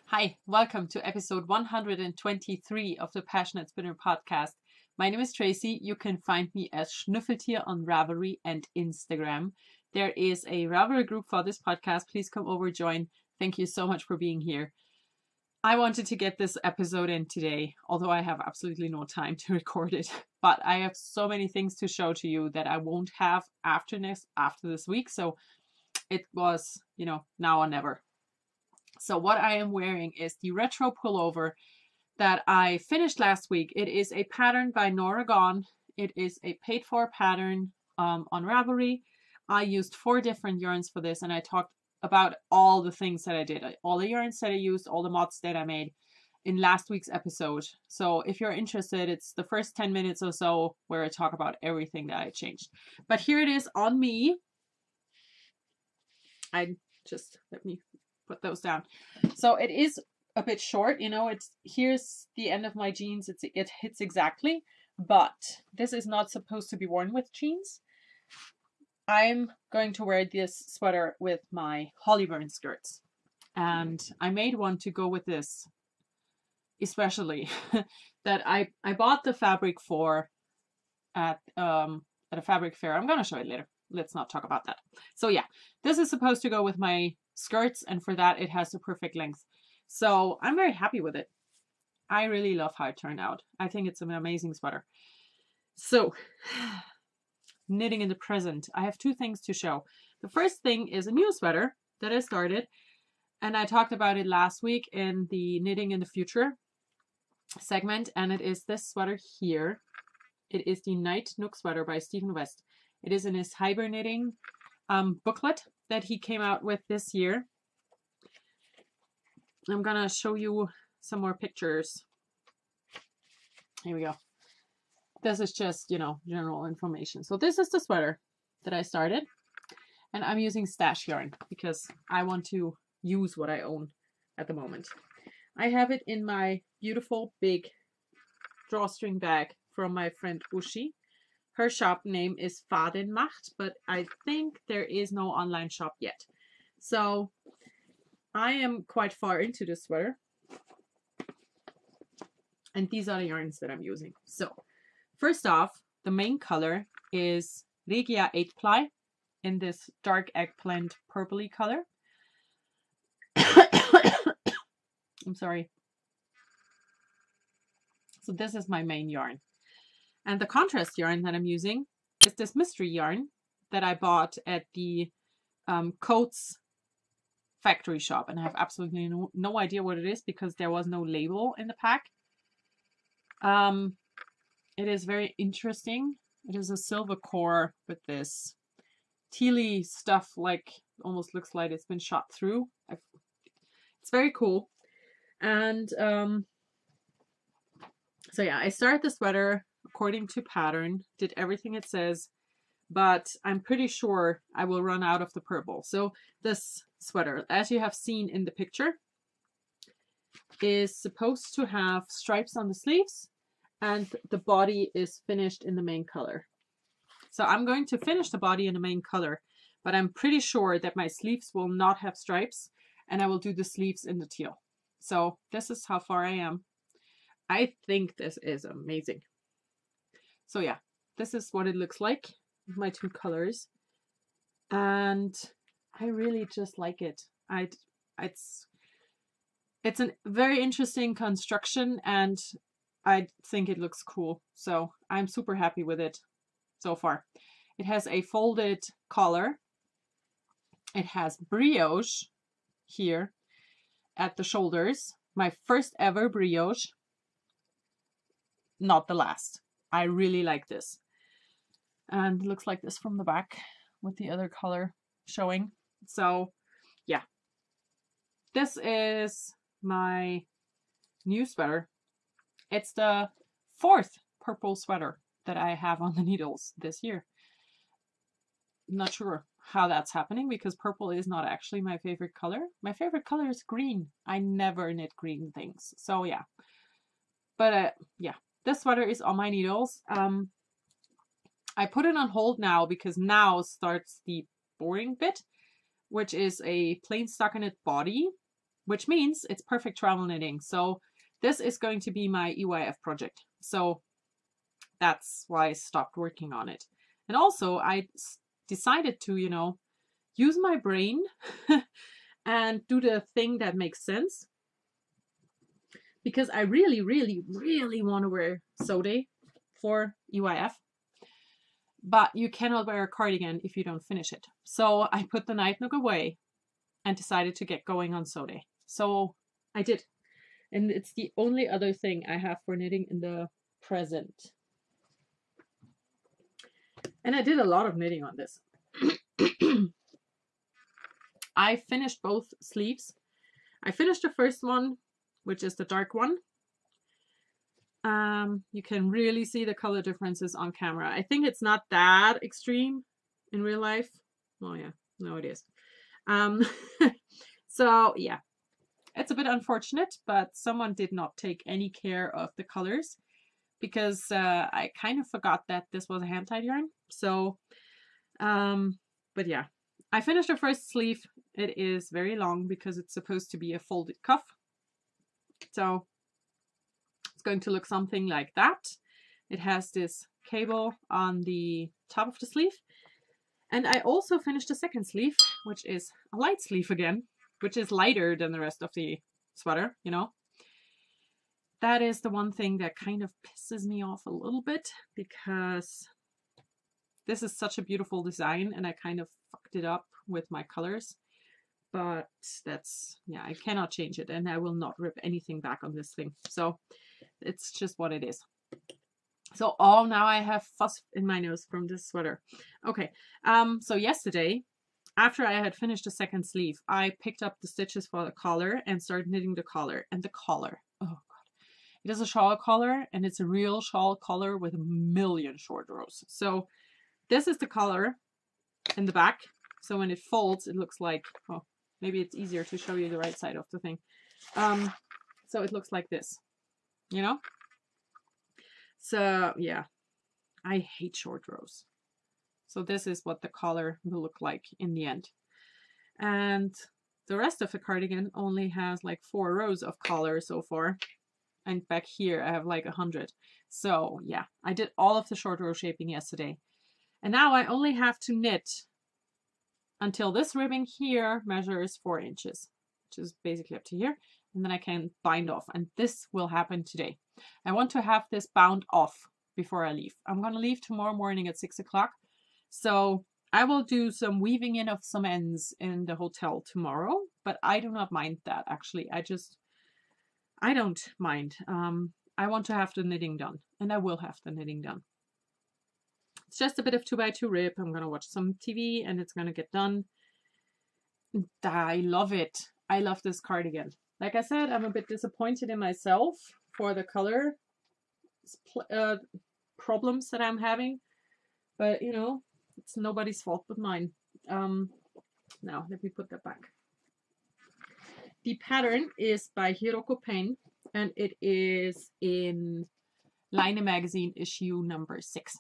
Hi, welcome to episode 123 of the Passionate Spinner podcast. My name is Tracy. You can find me as Schnüffeltier on Ravelry and Instagram. There is a Ravelry group for this podcast. Please come over, join. Thank you so much for being here. I wanted to get this episode in today, although I have absolutely no time to record it. But I have so many things to show to you that I won't have after this week. So it was, now or never. So what I am wearing is the retro pullover that I finished last week. It is a pattern by Nora Gone. It is a paid for pattern on Ravelry. I used 4 different yarns for this, and I talked about all the things that I did, all the yarns that I used, all the mods that I made in last week's episode. So if you're interested, it's the first 10 minutes or so where I talk about everything that I changed. But here it is on me. Let me put those down. So it is a bit short, here's the end of my jeans. It hits exactly, but this is not supposed to be worn with jeans. I'm going to wear this sweater with my Hollyburn skirts, and I made one to go with this, especially that I bought the fabric for at a fabric fair. I'm gonna show it later. Let's not talk about that. So yeah, this is supposed to go with my skirts, and for that it has the perfect length. So I'm very happy with it. I really love how it turned out. I think it's an amazing sweater. So knitting in the present, I have 2 things to show. The first thing is a new sweater that I started, and I talked about it last week in the Knitting in the Future segment, and it is this sweater here. It is the Night Nook sweater by Stephen West. It is in his hibernating booklet that he came out with this year. I'm gonna show you some more pictures. Here we go. This is just, general information. So this is the sweater that I started, and I'm using stash yarn because I want to use what I own at the moment. I have it in my beautiful big drawstring bag from my friend Ushi. Her shop name is Fadenmacht, but I think there is no online shop yet. So I am quite far into this sweater, and these are the yarns that I'm using. So first off, the main color is Regia 8-ply in this dark eggplant purpley color. I'm sorry. So this is my main yarn. And the contrast yarn that I'm using is this mystery yarn that I bought at the Coats factory shop. And I have absolutely no idea what it is because there was no label in the pack. It is very interesting. It is a silver core with this tealy stuff, like almost looks like it's been shot through. It's very cool. And so yeah, I started the sweater according to pattern, did everything it says, but I'm pretty sure I will run out of the purple. So this sweater, as you have seen in the picture, is supposed to have stripes on the sleeves, and the body is finished in the main color. So I'm going to finish the body in the main color, but I'm pretty sure that my sleeves will not have stripes, and I will do the sleeves in the teal. So this is how far I am. I think this is amazing. So yeah, this is what it looks like with my 2 colors, and I really just like it. It's a very interesting construction, and I think it looks cool. So I'm super happy with it so far. It has a folded collar. It has brioche here at the shoulders. My first ever brioche, not the last. I really like this. And it looks like this from the back with the other color showing. So yeah, this is my new sweater. It's the 4th purple sweater that I have on the needles this year. I'm not sure how that's happening because purple is not actually my favorite color. My favorite color is green. I never knit green things. So yeah. But yeah. This sweater is on my needles. I put it on hold now because now starts the boring bit, which is a plain stockinette body which means it's perfect travel knitting. So this is going to be my EYF project. So that's why I stopped working on it. And also I decided to, you know, use my brain and do the thing that makes sense. Because I really, really, really want to wear Sode for EYF. But you cannot wear a cardigan if you don't finish it. So I put the night nook away and decided to get going on Sode. So I did. And it's the only other thing I have for knitting in the present. And I did a lot of knitting on this. I finished both sleeves. I finished the first one, which is the dark one. You can really see the color differences on camera. I think it's not that extreme in real life. Oh yeah, no it is. So yeah, it's a bit unfortunate, but someone did not take any care of the colors because I kind of forgot that this was a hand-tied yarn. So, but yeah, I finished the first sleeve. It is very long because it's supposed to be a folded cuff. So it's going to look something like that. It has this cable on the top of the sleeve. And I also finished the second sleeve, which is a light sleeve again, which is lighter than the rest of the sweater, you know. That is the one thing that kind of pisses me off a little bit because this is such a beautiful design and I kind of fucked it up with my colors. But that's, yeah, I cannot change it and I will not rip anything back on this thing. So it's just what it is. So, oh, now I have fuzz in my nose from this sweater. Okay, so yesterday, after I had finished the second sleeve, I picked up the stitches for the collar and started knitting the collar. And the collar, oh God. It is a shawl collar and it's a real shawl collar with a million short rows. So this is the collar in the back. So when it folds, it looks like, oh, maybe it's easier to show you the right side of the thing. So it looks like this, you know? So yeah, I hate short rows. So this is what the collar will look like in the end. And the rest of the cardigan only has like 4 rows of collar so far. And back here I have like 100. So yeah, I did all of the short row shaping yesterday. And now I only have to knit until this ribbing here measures 4 inches, which is basically up to here. And then I can bind off. And this will happen today. I want to have this bound off before I leave. I'm going to leave tomorrow morning at 6 o'clock. So I will do some weaving in of some ends in the hotel tomorrow. But I do not mind that, actually. I don't mind. I want to have the knitting done. And I will have the knitting done. It's just a bit of 2x2 rib. I'm going to watch some TV and it's going to get done. I love it. I love this cardigan. Like I said, I'm a bit disappointed in myself for the color problems that I'm having. But, you know, it's nobody's fault but mine. Now, let me put that back. The pattern is by Hiroko Pain, and it is in Line Magazine issue number 6.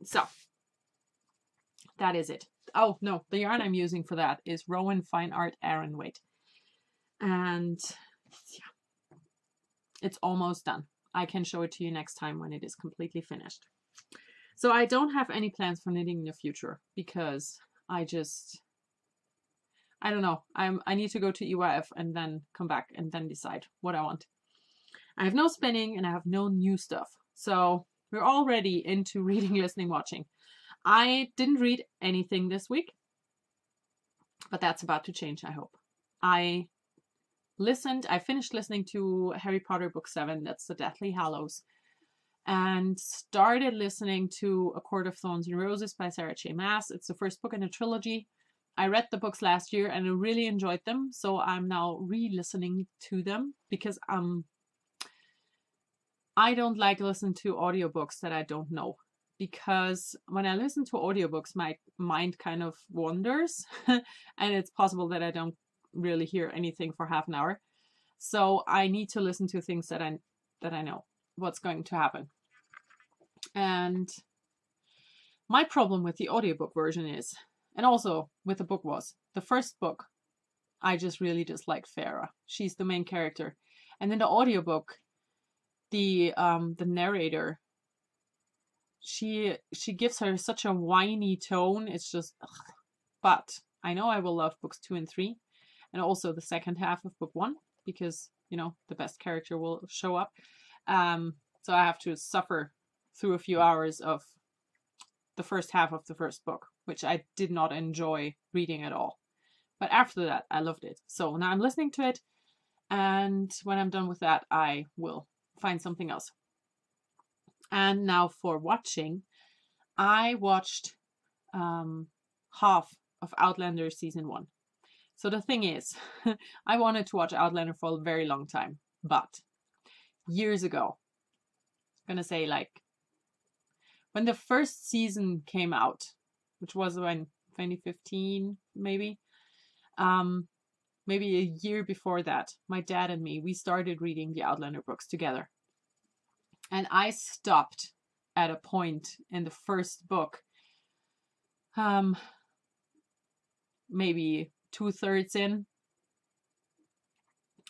So, that is it. Oh, no, the yarn I'm using for that is Rowan Fine Art Aran Weight. And yeah, it's almost done. I can show it to you next time when it is completely finished. So I don't have any plans for knitting in the future because I don't know. I need to go to EYF and then come back and then decide what I want. I have no spinning and I have no new stuff. So we're already into reading, listening, watching. I didn't read anything this week, but that's about to change, I hope. I finished listening to Harry Potter Book 7, that's The Deathly Hallows, and started listening to A Court of Thorns and Roses by Sarah J. Maas. It's the first book in a trilogy. I read the books last year and I really enjoyed them, so I'm now re-listening to them because I don't like listening to audiobooks that I don't know. Because when I listen to audiobooks, my mind kind of wanders and it's possible that I don't really hear anything for half an hour. So I need to listen to things that I know what's going to happen. And my problem with the audiobook version is, and also with the book was, the first book I just really disliked Farah. She's the main character. And in the audiobook, the narrator, she gives her such a whiny tone. It's just, ugh. But I know I will love books 2 and 3, and also the second half of book 1, because, you know, the best character will show up. So I have to suffer through a few hours of the first half of the first book, which I did not enjoy reading at all. But after that, I loved it. So now I'm listening to it, and when I'm done with that, I will find something else. And now for watching, I watched half of Outlander season 1. So the thing is, I wanted to watch Outlander for a very long time, but years ago, I'm gonna say like when the first season came out, which was when 2015 maybe, maybe a year before that, my dad and me, we started reading the Outlander books together. And I stopped at a point in the first book, maybe 2/3 in,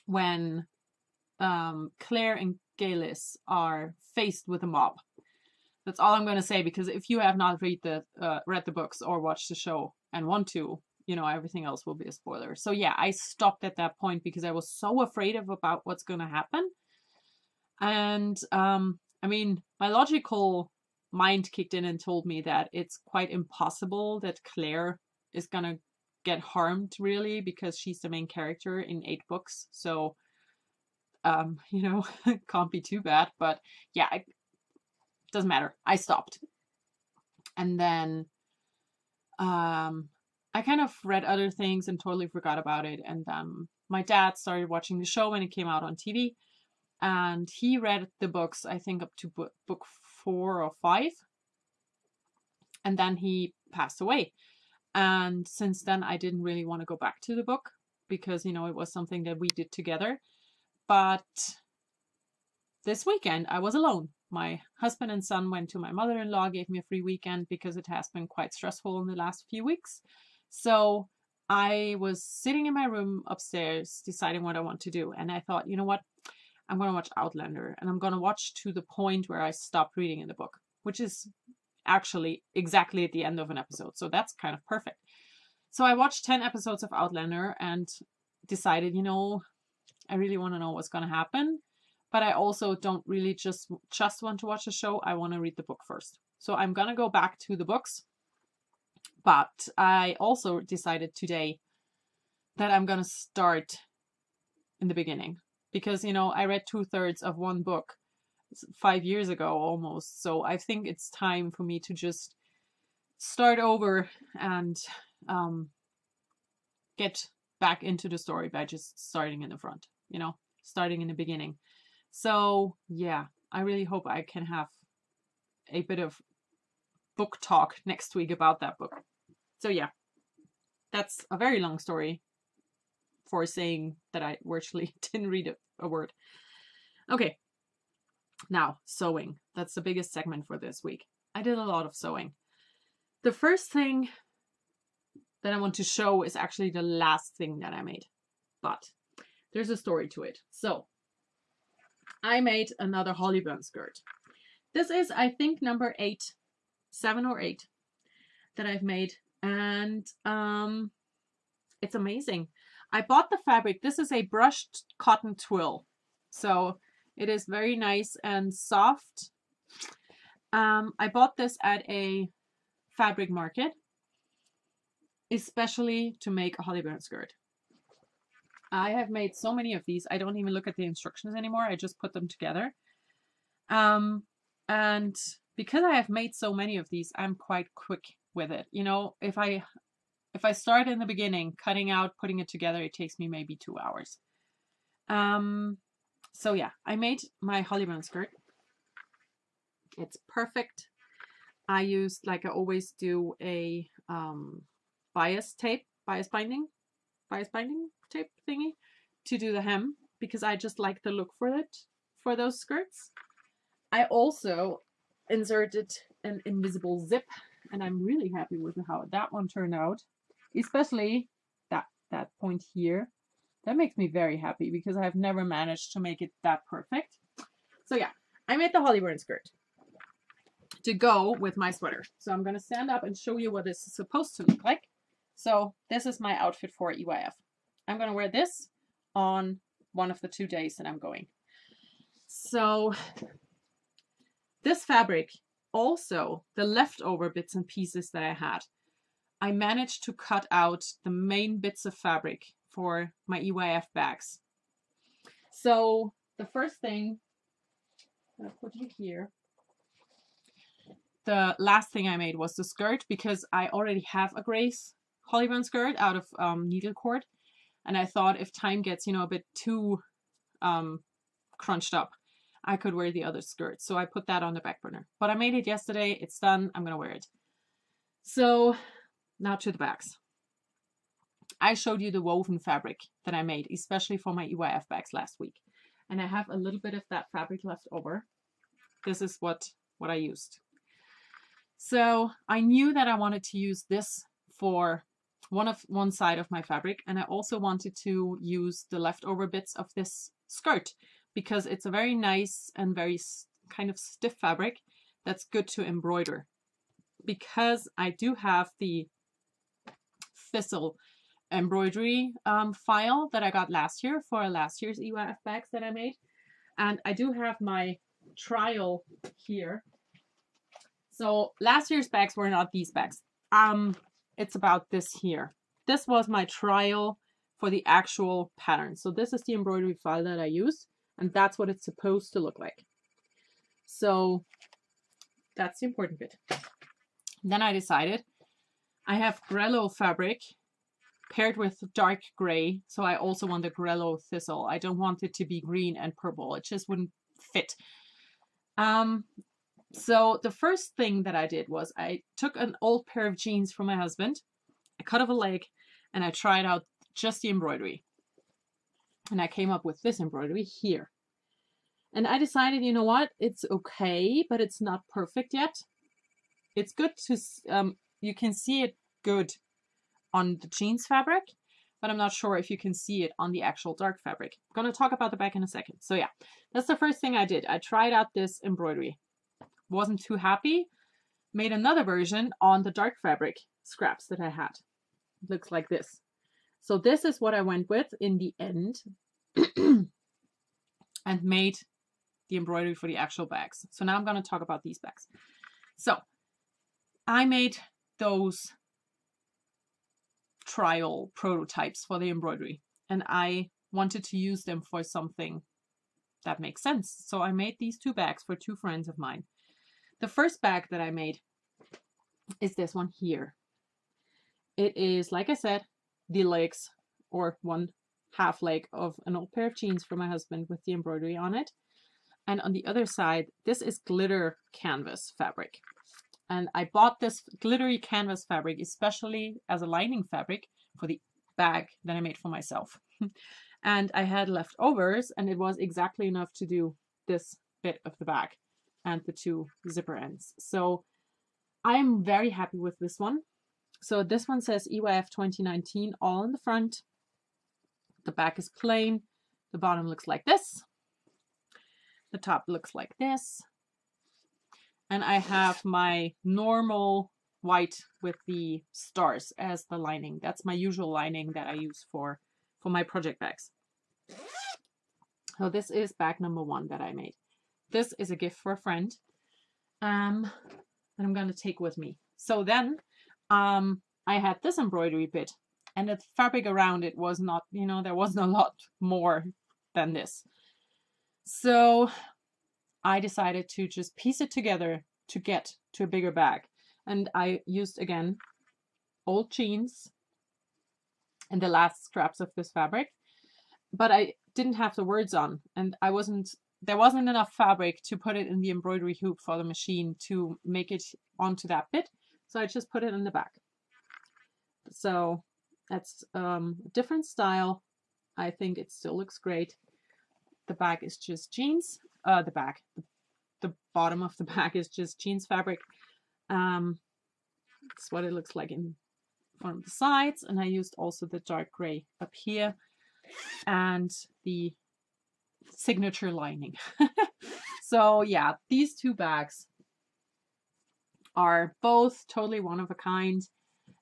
when Claire and Gaylis are faced with a mob. That's all I'm going to say, because if you have not read the books or watched the show and want to, you know, everything else will be a spoiler. So yeah, I stopped at that point because I was so afraid about what's going to happen. And I mean, my logical mind kicked in and told me that it's quite impossible that Claire is going to get harmed, really, because she's the main character in 8 books. So, you know, it can't be too bad. But yeah, it doesn't matter. I stopped. And then I kind of read other things and totally forgot about it. And my dad started watching the show when it came out on TV. And he read the books, I think, up to book 4 or 5. And then he passed away. And since then, I didn't really want to go back to the book because, you know, it was something that we did together. But this weekend, I was alone. My husband and son went to my mother-in-law, gave me a free weekend because it has been quite stressful in the last few weeks. So I was sitting in my room upstairs deciding what I want to do. And I thought, you know what? I'm going to watch Outlander, and I'm going to watch to the point where I stopped reading in the book, which is actually exactly at the end of an episode. So that's kind of perfect. So I watched 10 episodes of Outlander and decided, you know, I really want to know what's going to happen. But I also don't really just want to watch the show. I want to read the book first. So I'm going to go back to the books. But I also decided today that I'm going to start in the beginning. Because, you know, I read 2/3 of one book 5 years ago almost. So I think it's time for me to just start over and get back into the story by just starting in the front, you know, starting in the beginning. So yeah, I really hope I can have a bit of book talk next week about that book. So yeah, that's a very long story for saying that I virtually didn't read a word. Okay, now sewing. That's the biggest segment for this week. I did a lot of sewing. The first thing that I want to show is actually the last thing that I made, but there's a story to it. So I made another Hollyburn skirt. This is, I think, number 8, 7 or 8 that I've made, and it's amazing. I bought the fabric. This is a brushed cotton twill, so it is very nice and soft. I bought this at a fabric market, especially to make a Hollyburn skirt. I have made so many of these, I don't even look at the instructions anymore. I just put them together. And because I have made so many of these, I'm quite quick with it. You know, if I start in the beginning, cutting out, putting it together, it takes me maybe 2 hours. So yeah, I made my Hollyburn skirt. It's perfect. I used, like I always do, a bias binding tape thingy to do the hem, because I just like the look for it, for those skirts. I also inserted an invisible zip, and I'm really happy with how that one turned out, especially that that point here. That makes me very happy because I've never managed to make it that perfect. So yeah, I made the Hollyburn skirt to go with my sweater. So I'm going to stand up and show you what this is supposed to look like. So this is my outfit for EYF. I'm going to wear this on one of the 2 days that I'm going. So this fabric, also the leftover bits and pieces that I had, I managed to cut out the main bits of fabric for my EYF bags. So the first thing, I'll put you here. The last thing I made was the skirt because I already have a gray Hollyburn skirt out of needle cord. And I thought if time gets, you know, a bit too crunched up, I could wear the other skirt. So I put that on the back burner. But I made it yesterday. It's done. I'm going to wear it. So now to the bags. I showed you the woven fabric that I made, especially for my EYF bags last week. And I have a little bit of that fabric left over. This is what I used. So I knew that I wanted to use this for one side of my fabric. And I also wanted to use the leftover bits of this skirt because it's a very nice and very kind of stiff fabric that's good to embroider. Because I do have the Thistle embroidery file that I got last year for last year's EYF bags that I made. And I do have my trial here. So last year's bags were not these bags. It's about this here. This was my trial for the actual pattern. So this is the embroidery file that I used, and that's what it's supposed to look like. So that's the important bit. Then I decided I have Grello fabric paired with dark gray. So I also want the Grello Thistle. I don't want it to be green and purple. It just wouldn't fit. So the first thing that I did was I took an old pair of jeans from my husband, I cut off a leg, and I tried out just the embroidery. And I came up with this embroidery here. And I decided, you know what, it's okay, but it's not perfect yet. It's good to, you can see it good on the jeans fabric, but I'm not sure if you can see it on the actual dark fabric. I'm going to talk about the back in a second. So yeah, that's the first thing I did. I tried out this embroidery. Wasn't too happy. Made another version on the dark fabric scraps that I had. It looks like this. So this is what I went with in the end and made the embroidery for the actual bags. So now I'm going to talk about these bags. So I made those trial prototypes for the embroidery and I wanted to use them for something that makes sense. So I made these 2 bags for 2 friends of mine. The first bag that I made is this one here. It is, like I said, the legs or 1/2 leg of an old pair of jeans for my husband with the embroidery on it. And on the other side, this is glitter canvas fabric. And I bought this glittery canvas fabric, especially as a lining fabric for the bag that I made for myself. And I had leftovers and it was exactly enough to do this bit of the bag and the 2 zipper ends. So I'm very happy with this one. So this one says EYF 2019 all in the front. The back is plain. The bottom looks like this. The top looks like this. And I have my normal white with the stars as the lining. That's my usual lining that I use for my project bags. So this is bag number 1 that I made. This is a gift for a friend that I'm going to take with me. So then I had this embroidery bit and the fabric around it was not, you know, there wasn't a lot more than this. So I decided to just piece it together to get to a bigger bag. And I used, again, old jeans and the last scraps of this fabric. But I didn't have the words on and there wasn't enough fabric to put it in the embroidery hoop for the machine to make it onto that bit. So I just put it in the back. So that's a different style. I think it still looks great. The back is just jeans. The bottom of the bag is just jeans fabric. That's what it looks like in one of the sides, and I used also the dark gray up here and the signature lining. So yeah, these two bags are both totally one of a kind,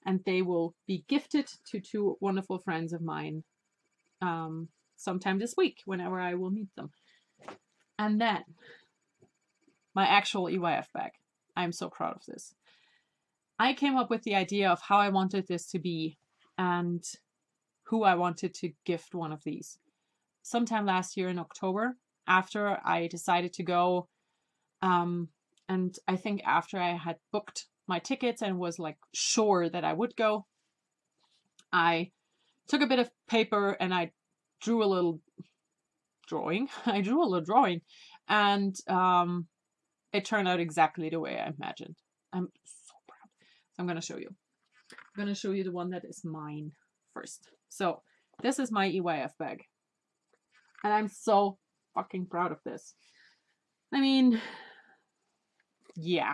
and they will be gifted to two wonderful friends of mine sometime this week, whenever I will meet them. And then my actual EYF bag. I'm so proud of this. I came up with the idea of how I wanted this to be and who I wanted to gift one of these. Sometime last year in October, after I decided to go, and I think after I had booked my tickets and was like sure that I would go, I took a bit of paper and I drew a little drawing. And it turned out exactly the way I imagined. I'm so proud. So I'm going to show you. I'm going to show you the one that is mine first. So this is my EYF bag. And I'm so fucking proud of this. I mean, yeah.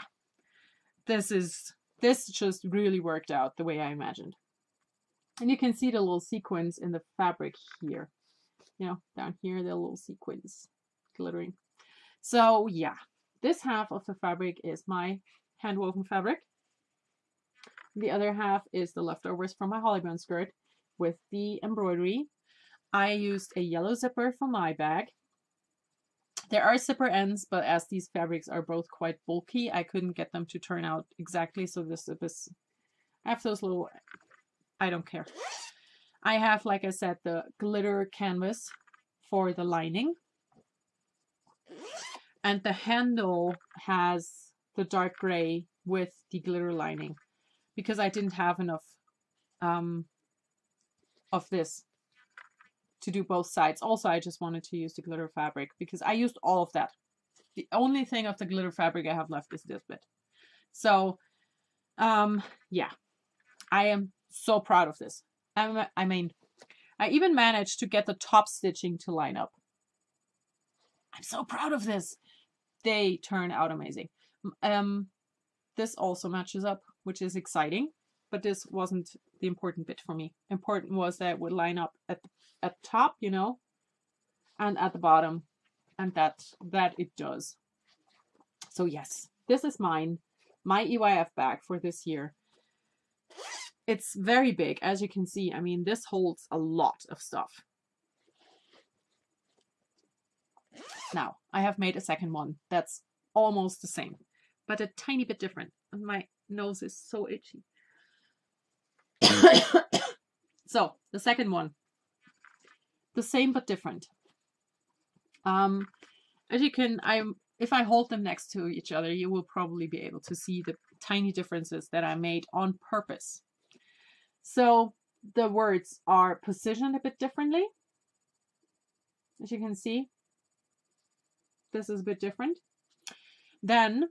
This just really worked out the way I imagined. And you can see the little sequins in the fabric here. You know, down here, the little sequins glittering. So yeah, this half of the fabric is my hand-woven fabric. The other half is the leftovers from my Hollybone skirt with the embroidery. I used a yellow zipper for my bag. There are zipper ends, but as these fabrics are both quite bulky, I couldn't get them to turn out exactly. So this I have those little, I don't care. I have, like I said, the glitter canvas for the lining. And the handle has the dark gray with the glitter lining because I didn't have enough of this to do both sides. Also, I just wanted to use the glitter fabric because I used all of that. The only thing of the glitter fabric I have left is this bit. So, yeah, I am so proud of this. I mean, I even managed to get the top stitching to line up. I'm so proud of this. They turn out amazing. This also matches up, which is exciting, but this wasn't the important bit for me. Important was that it would line up at top, you know, and at the bottom, and that it does. So yes, this is mine, my EYF bag for this year. It's very big, as you can see. I mean, this holds a lot of stuff. Now, I have made a second one that's almost the same, but a tiny bit different. And my nose is so itchy. So, the second one. The same but different. As you can, if I hold them next to each other, you will probably be able to see the tiny differences that I made on purpose. So the words are positioned a bit differently. As you can see, this is a bit different. Then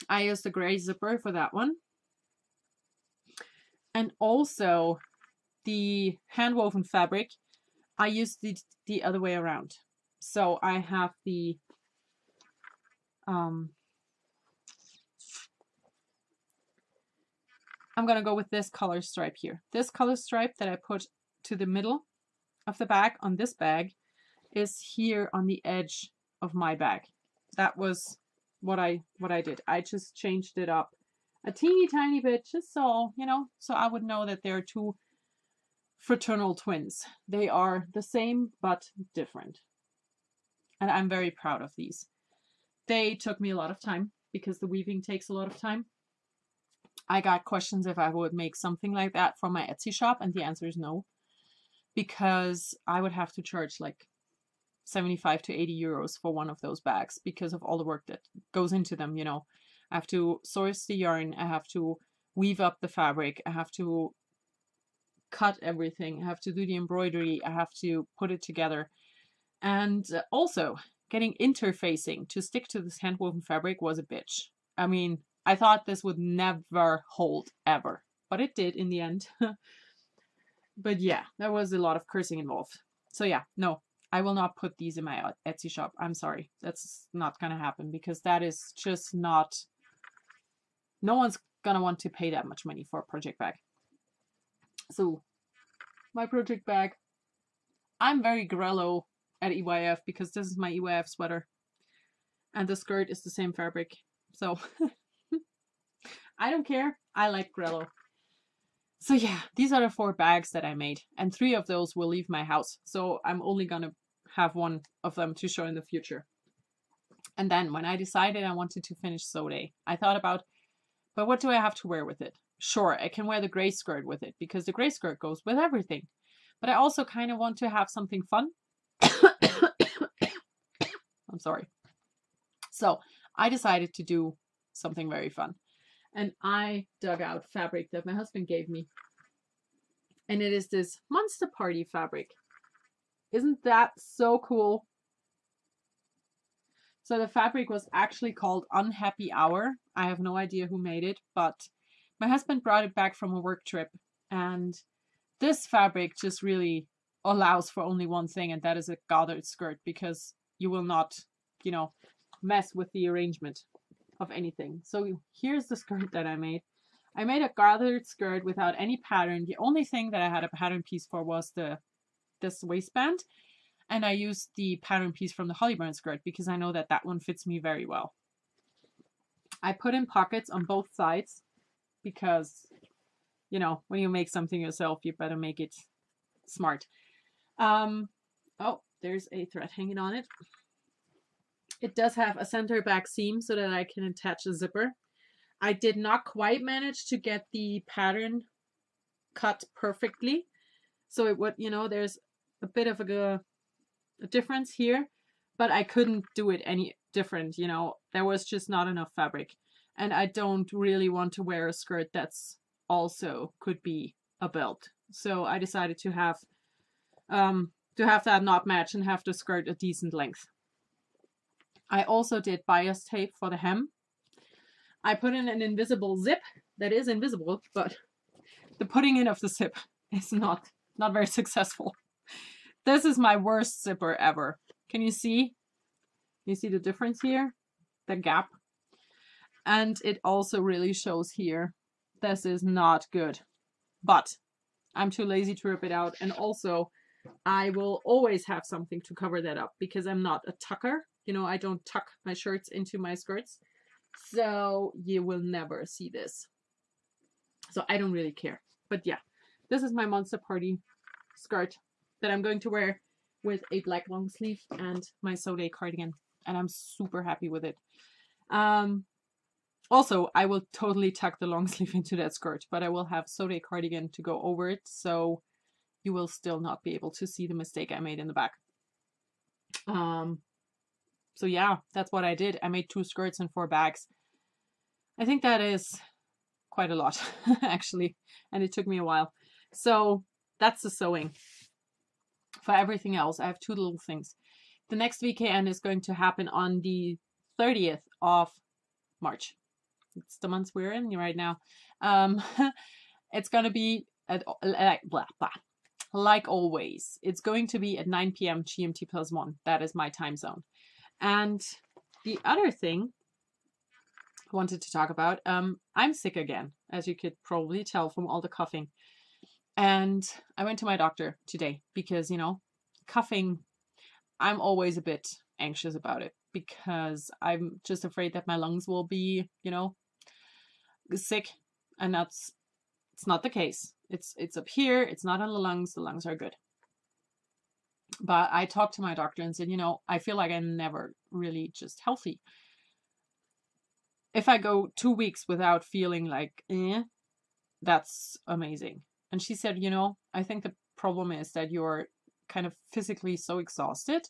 I used the gray zipper for that one. And also the hand-woven fabric, I used the other way around. So I have the I'm going to go with this color stripe here. This color stripe that I put to the middle of the bag on this bag is here on the edge of my bag. That was what I did. I just changed it up a teeny tiny bit just so, you know, so I would know that they're two fraternal twins. They are the same but different. And I'm very proud of these. They took me a lot of time because the weaving takes a lot of time. I got questions if I would make something like that from my Etsy shop, and the answer is no. Because I would have to charge like 75 to 80 euros for one of those bags because of all the work that goes into them, you know. I have to source the yarn, I have to weave up the fabric, I have to cut everything, I have to do the embroidery, I have to put it together. And also, getting interfacing to stick to this hand-woven fabric was a bitch. I mean, I thought this would never hold ever, but it did in the end. But yeah, there was a lot of cursing involved. So yeah, no, I will not put these in my Etsy shop. I'm sorry. That's not going to happen because that is just not, no one's going to want to pay that much money for a project bag. So my project bag. I'm very Grello at EYF because this is my EYF sweater. And the skirt is the same fabric. So I don't care. I like Grello. So yeah, these are the 4 bags that I made. And 3 of those will leave my house. So I'm only going to have 1 of them to show in the future. And then when I decided I wanted to finish So Day, I thought about, but what do I have to wear with it? Sure, I can wear the gray skirt with it because the gray skirt goes with everything. But I also kind of want to have something fun. I'm sorry. So I decided to do something very fun. And I dug out fabric that my husband gave me. And it is this Monster Party fabric. Isn't that so cool? So the fabric was actually called Unhappy Hour. I have no idea who made it, but my husband brought it back from a work trip. And this fabric just really allows for only one thing, and that is a gathered skirt, because you will not, you know, mess with the arrangement of anything. So here's the skirt that I made. I made a gathered skirt without any pattern. The only thing that I had a pattern piece for was this waistband. And I used the pattern piece from the Hollyburn skirt because I know that that one fits me very well. I put in pockets on both sides because, you know, when you make something yourself, you better make it smart. Oh, there's a thread hanging on it. It does have a center back seam so that I can attach a zipper. I did not quite manage to get the pattern cut perfectly. So it would, you know, there's a bit of a difference here, but I couldn't do it any different, you know. There was just not enough fabric. And I don't really want to wear a skirt that's also could be a belt. So I decided to have that not match and have the skirt a decent length. I also did bias tape for the hem. I put in an invisible zip that is invisible, but the putting in of the zip is not very successful. This is my worst zipper ever. Can you see? You see the difference here? The gap. And it also really shows here. This is not good. But I'm too lazy to rip it out. And also, I will always have something to cover that up because I'm not a tucker. You know, I don't tuck my shirts into my skirts. So you will never see this. So I don't really care. But yeah, this is my Monster Party skirt that I'm going to wear with a black long sleeve and my So Day cardigan. And I'm super happy with it. Also, I will totally tuck the long sleeve into that skirt, but I will have So Day cardigan to go over it. So you will still not be able to see the mistake I made in the back. So yeah, that's what I did. I made 2 skirts and 4 bags. I think that is quite a lot, actually. And it took me a while. So that's the sewing. For everything else, I have 2 little things. The next weekend is going to happen on the 30th of March. It's the month we're in right now. It's going to be at like always. It's going to be at 9 p.m. GMT plus 1. That is my time zone. And the other thing I wanted to talk about, I'm sick again, as you could probably tell from all the coughing. And I went to my doctor today because, you know, coughing, I'm always a bit anxious about it because I'm just afraid that my lungs will be, you know, sick. And it's not the case. It's up here. It's not on the lungs. The lungs are good. But I talked to my doctor and said, you know, I feel like I'm never really just healthy. If I go 2 weeks without feeling like, that's amazing. And she said, you know, I think the problem is that you're kind of physically so exhausted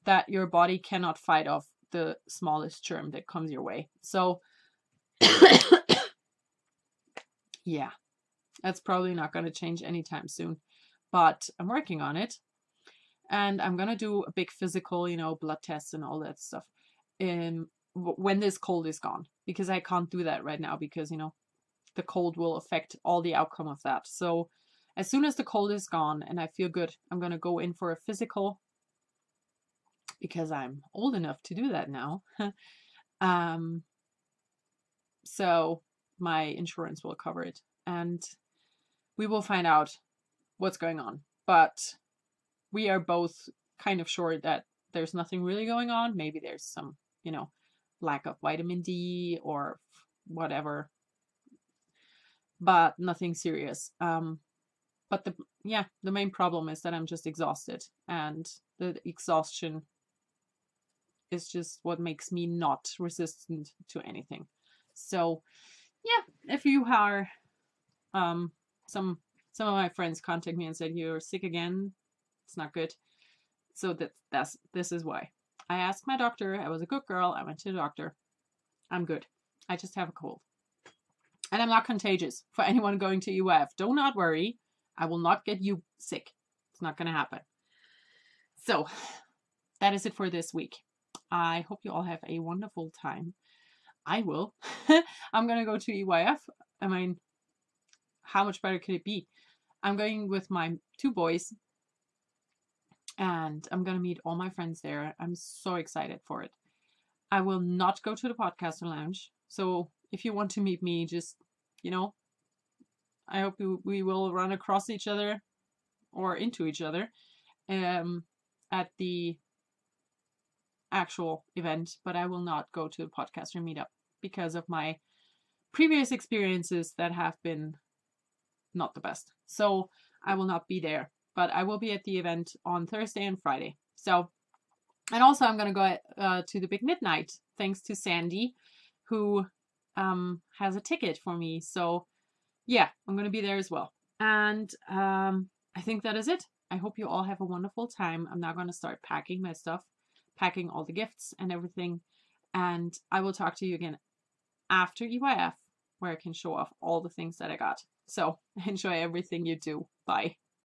that your body cannot fight off the smallest germ that comes your way. So, yeah, that's probably not going to change anytime soon. But I'm working on it. And I'm going to do a big physical, you know, blood tests and all that stuff when this cold is gone. Because I can't do that right now because, you know, the cold will affect all the outcome of that. So as soon as the cold is gone and I feel good, I'm going to go in for a physical because I'm old enough to do that now. So my insurance will cover it. And we will find out what's going on. But we are both kind of sure that there's nothing really going on. Maybe there's some, lack of vitamin D or whatever, but nothing serious. But the main problem is that I'm just exhausted, and the exhaustion is just what makes me not resistant to anything. So yeah, if you are, some of my friends contact me and said, you're sick again, it's not good. So this is why. I asked my doctor. I was a good girl. I went to the doctor. I'm good. I just have a cold. And I'm not contagious for anyone going to UF. Do not worry. I will not get you sick. It's not going to happen. So that is it for this week. I hope you all have a wonderful time. I will. I'm going to go to EYF. I mean, how much better could it be? I'm going with my 2 boys, and I'm going to meet all my friends there. I'm so excited for it. I will not go to the podcaster lounge. So if you want to meet me, just, I hope we will run across each other or into each other at the actual event, but I will not go to the podcaster meetup because of my previous experiences that have been not the best. So I will not be there, but I will be at the event on Thursday and Friday. So, and also I'm going to go to the Big Midnight, thanks to Sandy, who has a ticket for me. So yeah, I'm going to be there as well. And I think that is it. I hope you all have a wonderful time. I'm now going to start packing my stuff, packing all the gifts and everything. And I will talk to you again after EYF, where I can show off all the things that I got. So enjoy everything you do. Bye.